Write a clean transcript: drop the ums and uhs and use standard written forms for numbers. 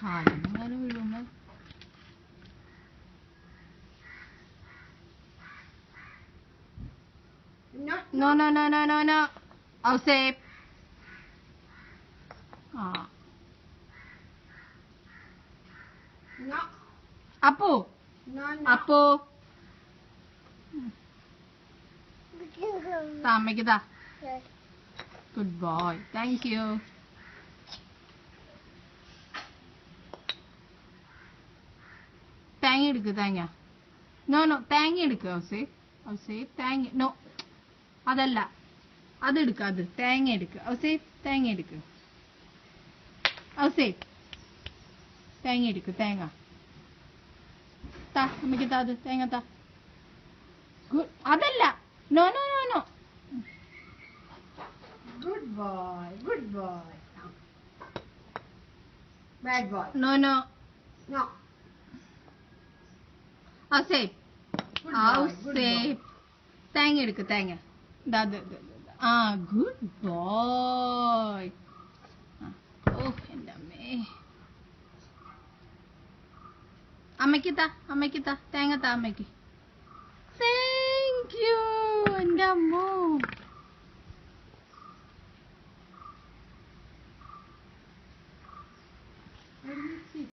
കാലം വീഴുമ്പോ No. Ausep. No. Apu. No. Apu. Make it. Good boy. Thank you. Thank you. No. Thank you. Ausep. Thank you. No. അതല്ല അതെടുക്കുക അത് തേങ്ങ എടുക്കുക ഔസേപ്പ് തേങ്ങ എടുക്കുക ഔസേപ്പ് തേങ്ങ എടുക്കുക തേങ്ങ താ അമ്മയ്ക്ക് താ അത് തേങ്ങ താ അതല്ല no no no no Good boy. Good boy. Bad boy. No no No. Ouseph Ouseph തേങ്ങ എടുക്കുക തേങ്ങ ഗുഡ് ബോയ് ഓ എൻ്റെ അമ്മേ അമ്മയ്ക്ക് താ തേങ്ങ താ അമ്മയ്ക്ക് താങ്ക് യു എൻ്റെ അമ്മോ